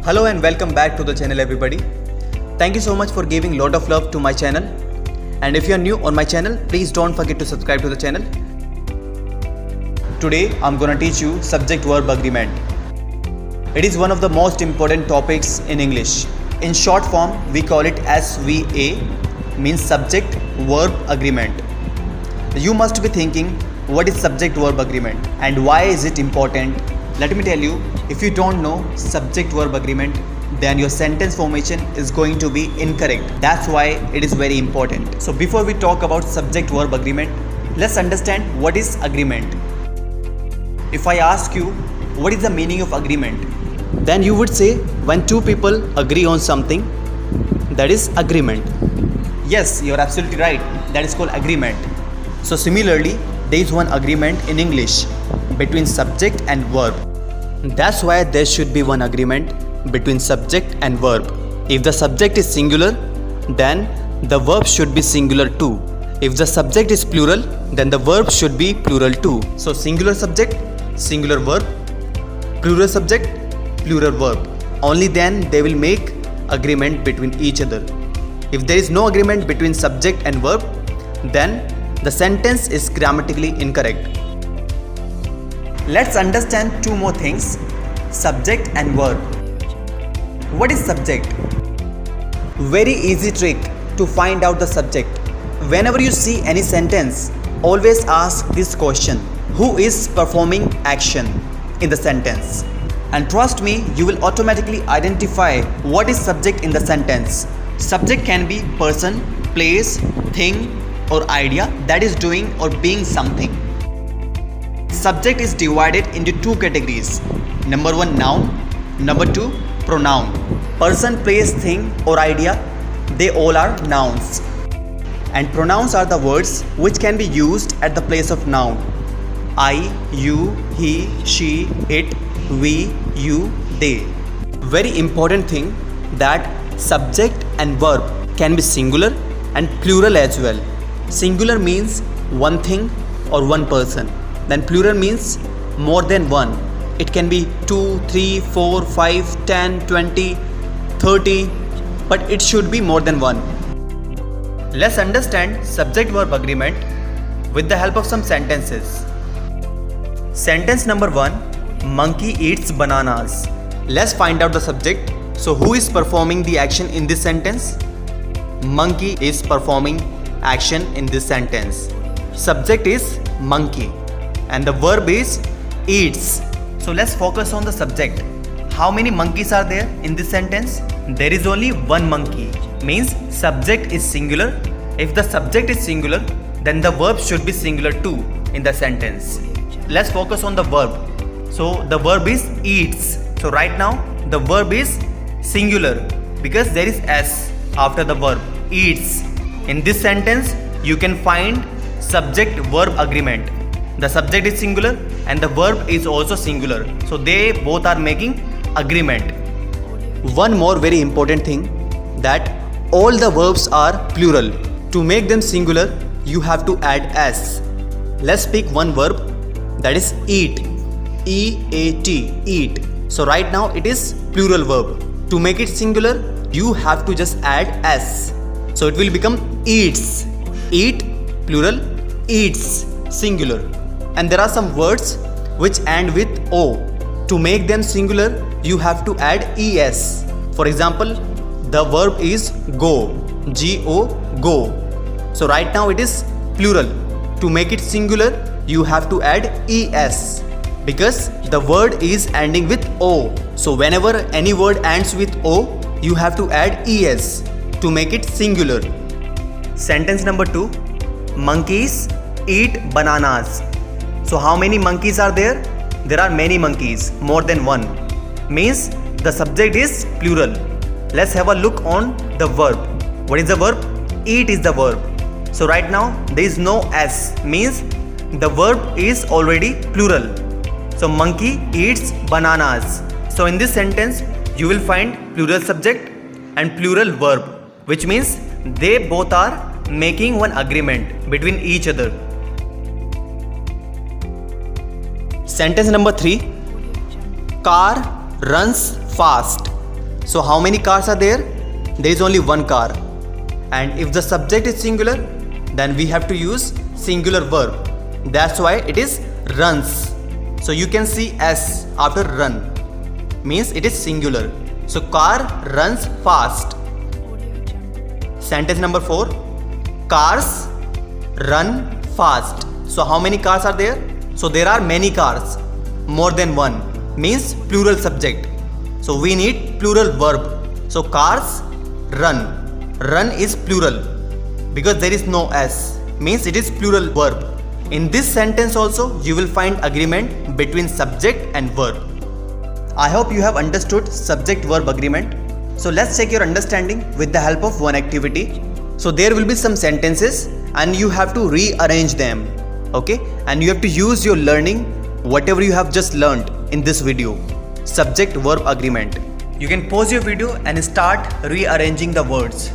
Hello and welcome back to the channel everybody. Thank you so much for giving lot of love to my channel. And if you are new on my channel, please don't forget to subscribe to the channel. Today I'm gonna teach you subject verb agreement. It is one of the most important topics in English. In short form, we call it SVA, means subject verb agreement. You must be thinking, what is subject verb agreement and why is it important? Let me tell you, if you don't know subject verb agreement, then your sentence formation is going to be incorrect. That's why it is very important. So before we talk about subject verb agreement, let's understand what is agreement. If I ask you, what is the meaning of agreement? Then you would say, when two people agree on something, that is agreement. Yes, you're absolutely right. That is called agreement. So similarly, there is one agreement in English between subject and verb. That's why there should be one agreement between subject and verb. If the subject is singular, then the verb should be singular too. If the subject is plural, then the verb should be plural too. So singular subject, singular verb, plural subject, plural verb. Only then they will make agreement between each other. If there is no agreement between subject and verb, then the sentence is grammatically incorrect. Let's understand two more things, subject and verb. What is subject? Very easy trick to find out the subject. Whenever you see any sentence, always ask this question: who is performing action in the sentence? And trust me, you will automatically identify what is subject in the sentence. Subject can be person, place, thing, or idea that is doing or being something. Subject is divided into two categories. Number one, noun. Number two, pronoun. Person, place, thing, or idea, they all are nouns. And pronouns are the words which can be used at the place of noun. I, you, he, she, it, we, you, they. Very important thing that subject and verb can be singular and plural as well. Singular means one thing or one person. Then plural means more than one. It can be 2, 3, 4, 5, 10, 20, 30, but it should be more than one. Let's understand subject verb agreement with the help of some sentences. Sentence number 1, monkey eats bananas. Let's find out the subject. So who is performing the action in this sentence? Monkey is performing action in this sentence. Subject is monkey and the verb is eats. So let's focus on the subject. How many monkeys are there in this sentence? There is only one monkey. Means subject is singular. If the subject is singular, then the verb should be singular too in the sentence. Let's focus on the verb. So the verb is eats. So right now the verb is singular because there is s after the verb, eats. In this sentence you can find subject verb agreement. The subject is singular and the verb is also singular. So they both are making agreement. One more very important thing, that all the verbs are plural. To make them singular, you have to add s. Let's pick one verb, that is eat. E-A-T, eat. So right now it is plural verb. To make it singular, you have to just add s. So it will become eats. Eat, plural, eats, singular. And there are some words which end with O. To make them singular, you have to add es. For example, the verb is go. G-O, go. So right now it is plural. To make it singular, you have to add es. Because the word is ending with O. So whenever any word ends with O, you have to add es to make it singular. Sentence number 2, monkeys eat bananas. So how many monkeys are there? There are many monkeys, more than one. Means the subject is plural. Let's have a look on the verb. What is the verb? Eat is the verb. So right now there is no s, means the verb is already plural. So monkey eats bananas. So in this sentence you will find plural subject and plural verb, which means they both are making one agreement between each other. Sentence number 3, car runs fast. So how many cars are there? There is only one car. And if the subject is singular, then we have to use singular verb. That's why it is runs. So you can see S after run, means it is singular. So car runs fast. Sentence number 4. Cars run fast. So how many cars are there? So there are many cars. More than one means plural subject. So we need plural verb. So cars run. Run is plural because there is no S, means it is plural verb. In this sentence also you will find agreement between subject and verb. I hope you have understood subject verb agreement. So let's check your understanding with the help of one activity. So there will be some sentences and you have to rearrange them. Okay, and you have to use your learning, whatever you have just learned in this video. Subject verb agreement. You can pause your video and start rearranging the words.